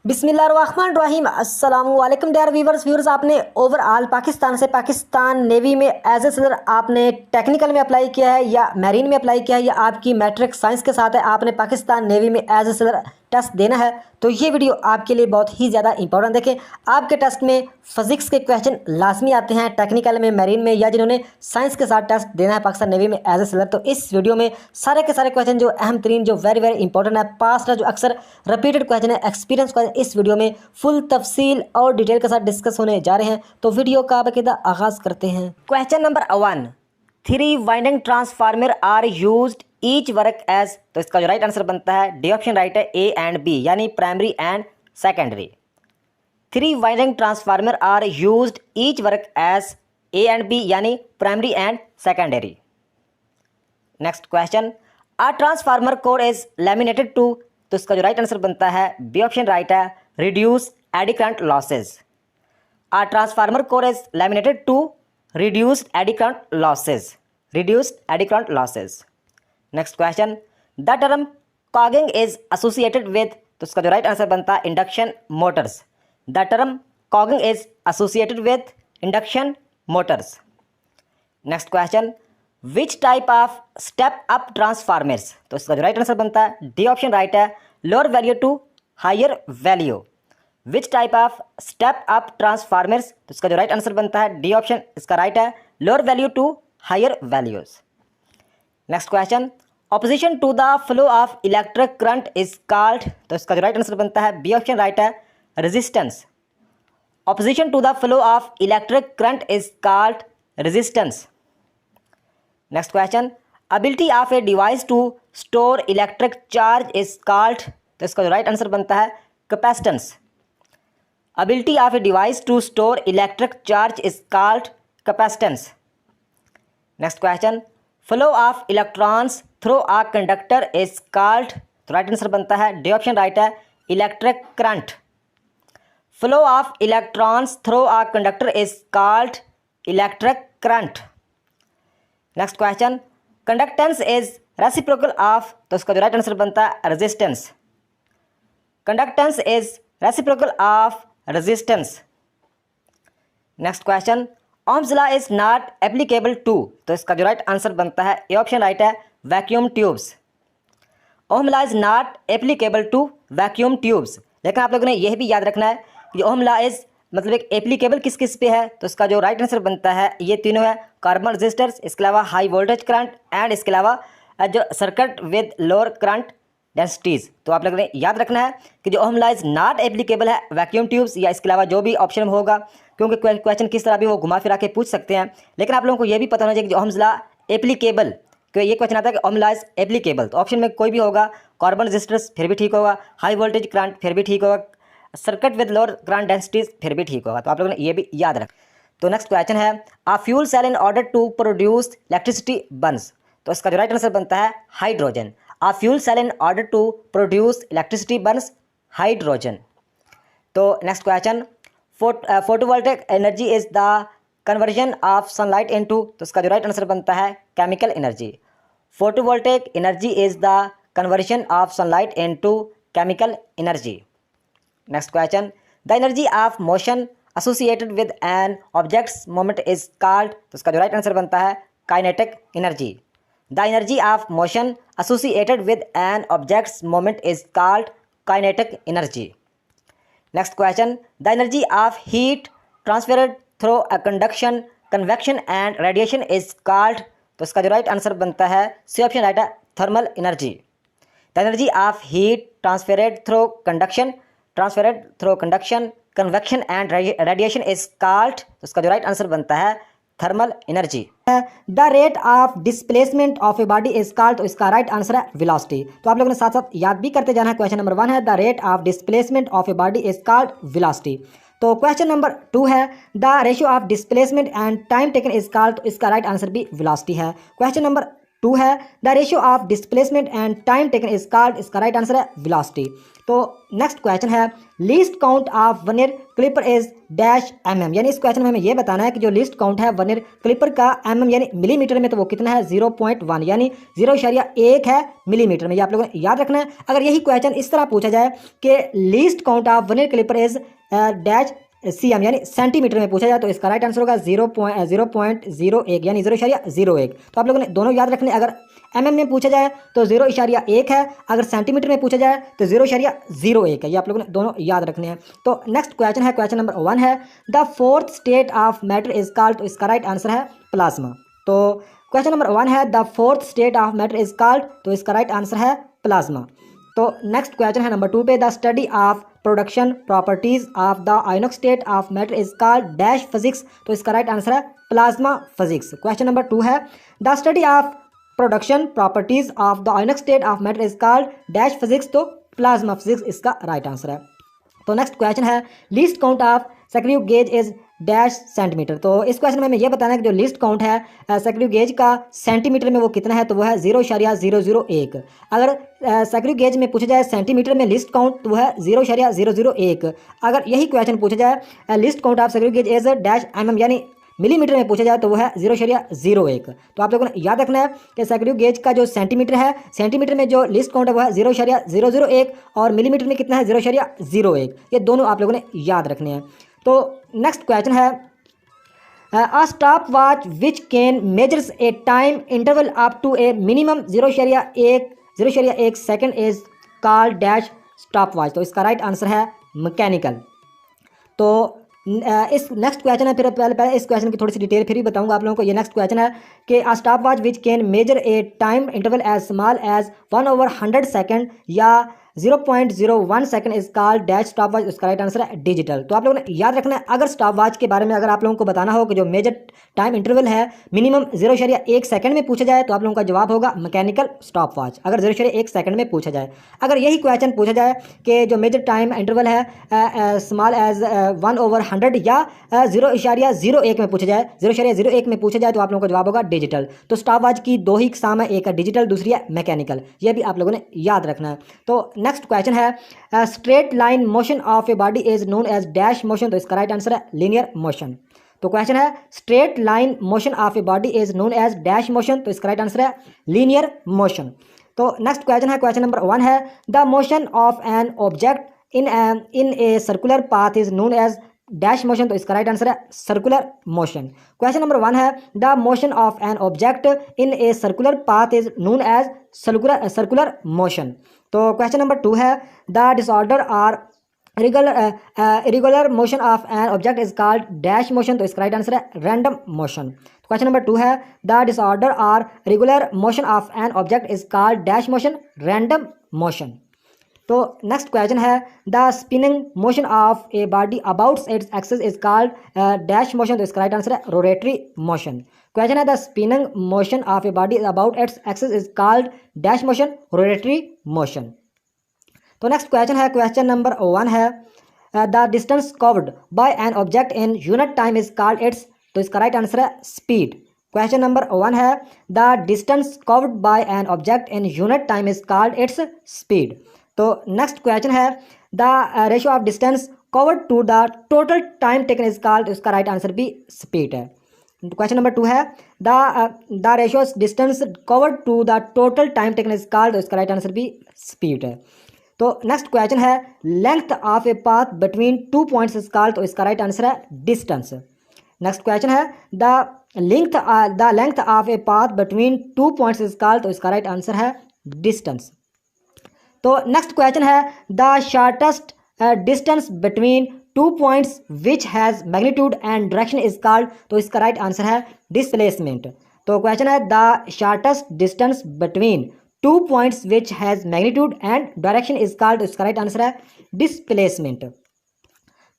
बिस्मिल्लाहिर्रहमानिर्रहीम अस्सलाम वालेकुम डियर व्यूवर्स। आपने ओवरऑल पाकिस्तान से पाकिस्तान नेवी में एज ए सिलर आपने टेक्निकल में अप्लाई किया है या मैरीन में अप्लाई किया है या आपकी मैट्रिक साइंस के साथ है, आपने पाकिस्तान नेवी में एज ए सिलर टेस्ट देना है, तो ये वीडियो आपके लिए बहुत ही ज़्यादा इंपॉर्टेंट। देखें, आपके टेस्ट में फिजिक्स के क्वेश्चन लाजमी आते हैं टेक्निकल में, मैरीन में, या जिन्होंने साइंस के साथ टेस्ट देना है पाकिस्तान नेवी में एज ए सिलर। तो इस वीडियो में सारे के सारे क्वेश्चन जो अहम तरीन, जो वेरी वेरी इंपॉर्टेंट है, पास्ट है, जो अक्सर रिपीटेड क्वेश्चन है, एक्सपीरियंस क्वेश्चन, इस वीडियो में फुल तफसील और डिटेल के साथ डिस्कस होने जा रहे हैं। तो वीडियो का बाकायदा आगाज करते हैं। Question number 1, 3 winding transformer are used each work as. तो इसका जो राइट आंसर बनता है, डी ऑप्शन राइट है, ए एंड बी, यानी primary and secondary. 3 winding transformer are used each work as, A and B, यानी primary and secondary. Next question, a transformer core is laminated to. तो इसका जो right answer बनता है, B option right है, reduce eddy current losses. A transformer core is laminated to reduced eddy current losses, reduced eddy current losses. Next question, the term cogging is associated with। तो इसका जो right answer बनता है, induction motors. The term cogging is associated with induction motors. Next question, which type of step up transformers. तो इसका जो right answer बनता है, डी ऑप्शन राइट है, lower value to higher value. Which type of step up transformers. तो इसका जो right answer बनता है, डी ऑप्शन इसका राइट है, lower value to higher values. Next question, opposition to the flow of electric current is called. तो इसका जो राइट आंसर बनता है, बी ऑप्शन राइट है, resistance. Opposition to the flow of electric current is called resistance. Next question, ability of a device to store electric charge is called. तो इसका जो right answer बनता है, capacitance. Ability of a device to store electric charge is called capacitance. Next question, flow of electrons through a conductor is called। तो right answer बनता है, D option right है, electric current. Flow of electrons through a conductor is called electric current. Next question, conductance is reciprocal of. तो इसका जो right answer बनता है, resistance. Conductance is reciprocal of resistance. Next question, Ohm's law is not applicable to. तो इसका जो right answer बनता है, ए ऑप्शन राइट है, vacuum tubes. Ohm law is not applicable to vacuum tubes. लेकिन आप लोगों ने यह भी याद रखना है कि ओम लॉ इज मतलब एक एप्लीकेबल किस किस पे है। तो इसका जो राइट आंसर बनता है, ये तीनों है, कार्बन रजिस्टर्स, इसके अलावा हाई वोल्टेज करंट, एंड इसके अलावा जो circuit with lower current densities. तो आप लोगों ने याद रखना है कि जो ओम लॉ इज नॉट एप्लीकेबल है वैक्यूम ट्यूब्स, या इसके अलावा जो भी ऑप्शन होगा, क्योंकि क्वेश्चन किस तरह भी वो घुमा फिरा के पूछ सकते हैं। लेकिन आप लोगों को ये भी पता होना चाहिए कि जो ओम लॉ एप्लीकेबल, क्योंकि ये क्वेश्चन आता है कि ओम लॉ इज एप्लीकेबल, तो ऑप्शन में कोई भी होगा, कार्बन रजिस्टर्स फिर भी ठीक होगा, हाई वोल्टेज करंट फिर भी ठीक होगा, circuit with lower current densities फिर भी ठीक होगा। तो आप लोगों ने ये भी याद रख। तो नेक्स्ट क्वेश्चन है, a fuel cell in order to produce electricity burns. तो इसका जो राइट आंसर बनता है, hydrogen. A fuel cell in order to produce electricity burns hydrogen. तो next question, photovoltaic energy is the conversion of sunlight into. तो इसका जो right answer बनता है, chemical energy. Photovoltaic energy is the conversion of sunlight into chemical energy. Next question, the energy of motion associated with an objects moment is called. तो इसका जो right answer बनता है, kinetic energy. The energy of motion associated with an object's moment is called kinetic energy. Next question, the energy of heat transferred through a conduction, convection and radiation is called। तो इसका जो right answer बनता है, C option right है, thermal energy. The energy of heat transferred through conduction, convection and radiation is called। तो इसका जो right answer बनता है, thermal energy. The rate of displacement of a body is called. तो इसका राइट आंसर है, velocity. तो आप लोगों ने साथ साथ याद भी करते जाना है। क्वेश्चन नंबर 1 है, the rate of displacement of a body is called velocity. तो क्वेश्चन नंबर 2 है, the ratio of displacement and time taken is called. तो इसका राइट आंसर भी वेलोसिटी है। क्वेश्चन नंबर 2 है the ratio of displacement and time taken is called, इसका right answer है velocity. तो नेक्स्ट क्वेश्चन है least count of vernier clipper is dash mm, यानी इस क्वेश्चन में हमें ये बताना है कि जो लीस्ट काउंट है वर्नियर क्लिपर का mm यानी मिलीमीटर में, तो वो कितना है 0.1 यानी 0.1 है मिलीमीटर में। ये आप लोगों ने याद रखना है। अगर यही क्वेश्चन इस तरह पूछा जाए कि least count of vernier clipper is dash cm यानी सेंटीमीटर में पूछा जाए, तो इसका राइट आंसर होगा 0.01 यानी 0.01। तो आप लोगों ने दोनों याद रखने। अगर mm में पूछा जाए तो 0.1 है, अगर सेंटीमीटर में पूछा जाए तो 0.01 है। ये आप लोगों ने दोनों याद रखने हैं। तो नेक्स्ट क्वेश्चन है, क्वेश्चन नंबर 1 है the fourth state of matter is called, तो इसका राइट आंसर है प्लाज्मा। तो क्वेश्चन नंबर 1 है the fourth state of matter is called, तो इसका राइट आंसर है प्लाज्मा। तो नेक्स्ट क्वेश्चन है नंबर 2 पे the study of production properties of the ionic state of matter is called dash physics, तो इसका राइट आंसर है प्लाज्मा फिजिक्स। क्वेश्चन नंबर 2 है the study of production properties of the ionic state of matter is called dash physics, तो plasma physics इसका right answer है। तो next question है least count of सक्रिय गेज इज डैश सेंटीमीटर। तो इस question में हमें यह बताना है कि जो लीस्ट काउंट है सक्रिय गेज का सेंटीमीटर में वो कितना है, तो वो है 0.001। अगर सक्रिय गेज में पूछा जाए सेंटीमीटर में लिस्ट काउंट, तो वो है 0.001। अगर यही क्वेश्चन पूछा जाए लिस्ट काउंट ऑफ सक्रिय गेज एज डैश mm यानी मिलीमीटर में पूछा जाए, तो वो है 0.01। तो आप लोगों ने याद रखना है कि सक्रिय गेज का जो सेंटीमीटर है, सेंटीमीटर में जो लिस्ट काउंट है वो है 0.001 और मिलीमीटर में कितना है 0.01। ये दोनों आप लोगों ने याद रखने हैं। तो नेक्स्ट क्वेश्चन है a stop watch which can measures a time interval up to a minimum 0.1 second is called dash stop watch, तो इसका राइट आंसर है मैकेनिकल। तो इस नेक्स्ट क्वेश्चन है, फिर पहले इस क्वेश्चन की थोड़ी सी डिटेल फिर भी बताऊंगा आप लोगों को। ये नेक्स्ट क्वेश्चन है कि a stop watch which can measure a time interval as small as 1/100 second या 0.01 second is called dash stop watch, उसका राइट आंसर है डिजिटल। तो आप लोगों ने याद रखना है, अगर स्टॉप वॉच के बारे में अगर आप लोगों को बताना हो कि जो मेजर टाइम इंटरवल है मिनिमम 0.1 सेकेंड में पूछा जाए, तो आप लोगों का जवाब होगा मैकेनिकल स्टॉप वॉच, अगर 0.1 सेकेंड में पूछा जाए। अगर यही क्वेश्चन पूछा जाए कि जो मेजर टाइम इंटरवल है स्मॉल एज 1/100 या 0.01 में पूछा जाए, 0.01 में पूछा जाए, तो आप लोगों का जवाब होगा डिजिटल। तो स्टॉप वॉच की दो ही इकसाम है, एक है डिजिटल, दूसरी है मैकेनिकल। ये भी आप लोगों ने याद रखना है। तो नेक्स्ट क्वेश्चन है straight line motion of a body is known as dash motion, तो इसका राइट आंसर है लीनियर मोशन। तो क्वेश्चन है straight line motion of a body is known as dash motion, तो इसका राइट आंसर है linear motion. तो next question है, क्वेश्चन नंबर 1 है the motion of an object in a circular path is known as dash motion, तो इसका right answer है circular motion. Question number 1 है the motion of an object in a circular path is known as circular motion. तो question number 2 है the disorder or irregular motion of an object is called dash motion, तो इसका right answer है random motion. Question number 2 है the disorder or regular motion of an object is called dash motion, random motion. तो next question है the spinning motion of a body about its axis is called dash motion, तो इसका right answer है rotatory motion. Question है the spinning motion of a body about its axis is called dash motion, rotatory motion. तो next question है, question number 1 है the distance covered by an object in unit time is called its, तो इसका right answer है speed. Question number 1 है the distance covered by an object in unit time is called its speed. तो next question है the ratio of distance covered to the total time taken is called, उसका right answer भी speed है। Question number 2 है the ratio distance covered to the total time taken is called, उसका right answer भी speed है। तो next question है length of a path between 2 points is called, तो इसका राइट आंसर है डिस्टेंस। नेक्स्ट क्वेश्चन है the length of a path between 2 points is called, तो इसका राइट आंसर है डिस्टेंस। तो नेक्स्ट क्वेश्चन है the shortest distance between 2 points which has magnitude and direction is called, तो इसका right answer है displacement. तो क्वेश्चन है the shortest distance between 2 points which has magnitude and direction is called, इसका right answer है displacement.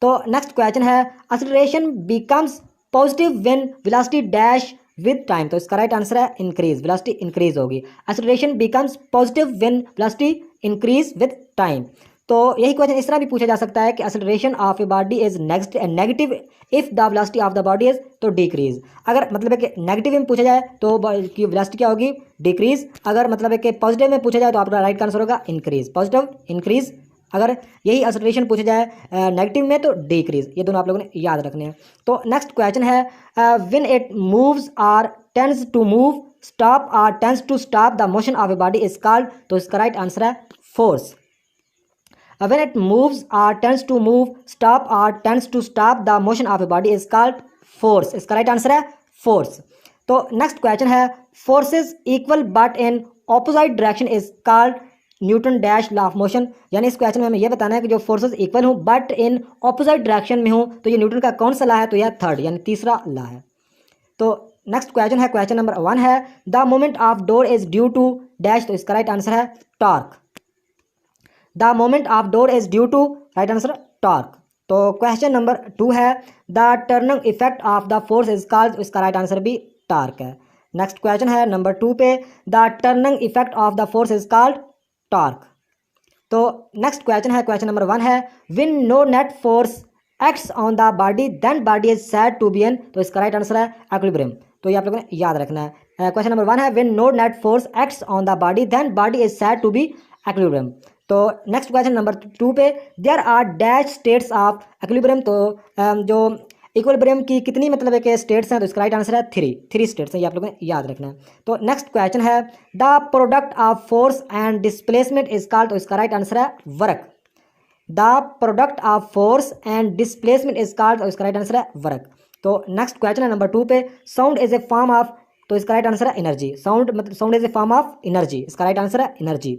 तो next question है acceleration becomes positive when velocity dash with time, तो इसका राइट आंसर है इंक्रीज, वेलोसिटी इंक्रीज होगी। acceleration becomes positive when velocity increase with time। तो यही क्वेश्चन इस तरह भी पूछा जा सकता है कि acceleration of a body is negative if the velocity of the body is तो डिक्रीज। अगर मतलब है कि नेगेटिव में पूछा जाए तो की वेलोसिटी क्या होगी, डिक्रीज। अगर मतलब है कि पॉजिटिव में पूछा जाए तो आपका राइट आंसर होगा इंक्रीज, पॉजिटिव इंक्रीज। अगर यही एक्सेलरेशन पूछा जाए नेगेटिव में तो डिक्रीज। ये दोनों आप लोगों ने याद रखने हैं। तो नेक्स्ट क्वेश्चन है when it moves or tends to move stop or tends to stop the motion of a body is called, तो इसका राइट आंसर है force. When it moves or tends to move, stop or tends to stop the motion of a body is called force। इसका right answer है force. तो next question है forces equal but in opposite direction is called Newton dash law of motion. यानी इस question में हमें यह बताना है कि जो फोर्सेस इक्वल हूँ बट इन ऑपोजिट डायरेक्शन में हूँ तो ये न्यूटन का कौन सा लॉ है, तो यह थर्ड यानी तीसरा लॉ है। तो नेक्स्ट क्वेश्चन है, क्वेश्चन नंबर 1 है the moment of door is due to dash, तो इसका राइट आंसर है torque. The moment of door is due to, right answer torque. तो क्वेश्चन नंबर 2 है the turning effect of the force is called, इसका right answer भी torque है। Next question है number 2 पे the turning effect of the force is called torque. तो next question है, question number 1 है when no net force acts on the body then body is said to be in, तो इसका right answer है equilibrium. तो ये आप लोगों ने याद रखना है। क्वेश्चन नंबर 1 है when no net force acts on the body then body is said to be equilibrium. तो नेक्स्ट क्वेश्चन नंबर 2 पे there are dash states of equilibrium, तो जो इक्विलिब्रियम की कितनी मतलब है कि स्टेट्स हैं, तो इसका राइट आंसर है 3 स्टेट्स हैं, ये आप लोगों ने याद रखना है। तो नेक्स्ट क्वेश्चन है the product of force and displacement is called, तो इसका राइट आंसर है work. The product of force and displacement is called, तो इसका राइट आंसर है वर्क। तो नेक्स्ट क्वेश्चन है नंबर 2 पे sound is a form of, तो इसका राइट आंसर है एनर्जी। साउंड मतलब sound is a form of energy, इसका राइट आंसर है एनर्जी।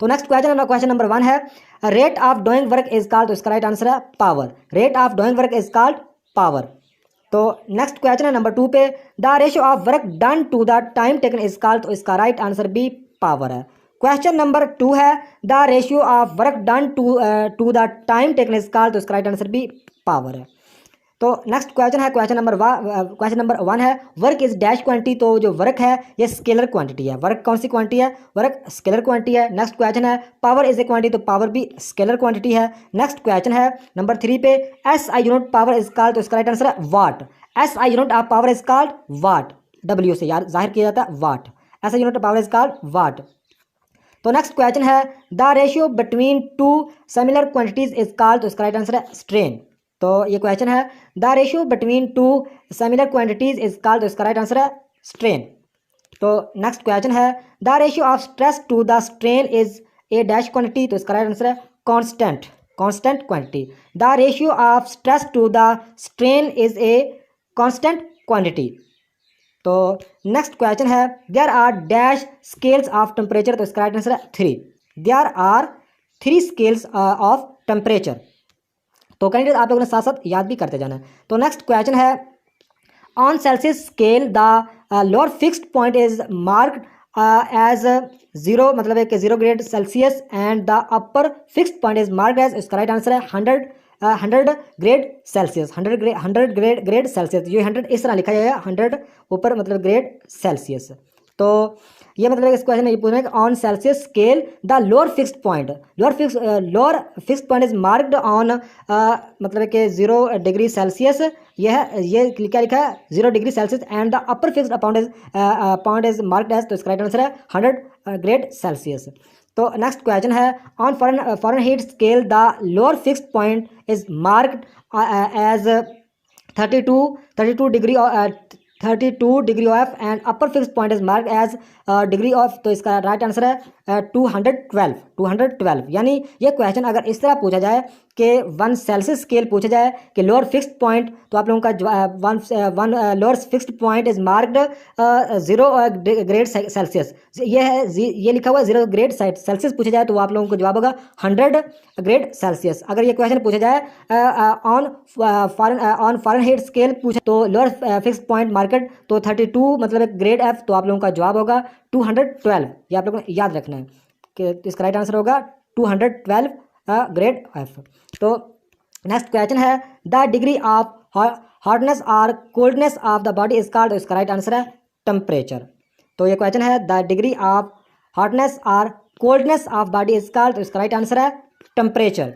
तो नेक्स्ट क्वेश्चन नंबर 1 है rate of doing work is called, तो इसका राइट आंसर है power. Rate of doing work is called power. तो नेक्स्ट क्वेश्चन है नंबर 2 पे the ratio of work done to the time taken is called, तो इसका right answer भी power है। क्वेश्चन नंबर 2 है the ratio of work done to the time taken is called, तो इसका राइट आंसर भी पावर है। तो नेक्स्ट क्वेश्चन है, क्वेश्चन नंबर 1 है वर्क इज डैश क्वांटिटी, तो जो वर्क है ये स्केलर क्वांटिटी है। वर्क कौन सी क्वांटिटी है, वर्क स्केलर क्वांटिटी है। नेक्स्ट क्वेश्चन है पावर इज ए क्वांटिटी, तो पावर भी स्केलर क्वांटिटी है। नेक्स्ट क्वेश्चन है नंबर 3 पे SI unit power is called, तो इसका राइट आंसर है watt. SI unit of power is called watt, W से यार जाहिर किया जाता है watt. SI unit of power is called watt. तो नेक्स्ट क्वेश्चन है the ratio between two similar quantities is called, तो इसका राइट आंसर है स्ट्रेन। तो ये क्वेश्चन है the ratio between two similar quantities is called, तो इसका राइट आंसर है स्ट्रेन। तो नेक्स्ट क्वेश्चन है the ratio of stress to the strain is a dash quantity, तो इसका राइट आंसर है constant quantity. The ratio of stress to the strain is a constant quantity. तो next question है there are dash scales of temperature, तो इसका right answer है 3। There are 3 scales of temperature. तो candidate आप लोगों ने साथ साथ याद भी करते जाना है। तो नेक्स्ट क्वेश्चन है on Celsius scale the lower fixed point is marked as 0 मतलब है कि 0 grade Celsius and the upper fixed point is marked as, इसका राइट आंसर है 100 ग्रेड सेल्सियस। 100 ग्रेड सेल्सियस, ये 100 इस तरह लिखा जाएगा, 100 ऊपर मतलब ग्रेड सेल्सियस। तो ये मतलब इस क्वेश्चन में ये पूछना है कि on Celsius scale the lower fixed point is marked on मतलब कि 0 डिग्री सेल्सियस। ये क्या लिखा है 0 degree Celsius and the upper fixed point is marked as, तो इसका राइट आंसर है 100 ग्रेड सेल्सियस। तो नेक्स्ट क्वेश्चन है on Fahrenheit scale the lower fixed point is marked as 32 degree of and upper fixed point is marked as degree of, तो इसका right answer है 212। यानी ये क्वेश्चन अगर इस तरह पूछा जाए कि 1 सेल्सियस स्केल पूछा जाए कि लोअर फिक्स्ड पॉइंट, तो आप लोगों का 1 lower fixed point is marked 0 grade Celsius, ये लिखा हुआ है 0 ग्रेड सेल्सियस पूछा जाए तो आप लोगों को जवाब होगा 100 ग्रेड सेल्सियस। अगर ये क्वेश्चन पूछा जाए ऑन फ़ारेनहाइट स्केल पूछा तो लोअर फिक्स्ड पॉइंट मार्केट तो 32 मतलब ग्रेड F, तो आप लोगों का जवाब होगा 212। ये आप लोगों ने याद रखना है कि इसका राइट आंसर होगा 212 ग्रेड F। तो नेक्स्ट क्वेश्चन है द डिग्री ऑफ हॉटनेस और coldness of the body is called, तो इसका राइट आंसर है टेम्परेचर। तो ये क्वेश्चन है द डिग्री ऑफ हॉटनेस और coldness of body is called, तो इसका राइट आंसर है टेम्परेचर।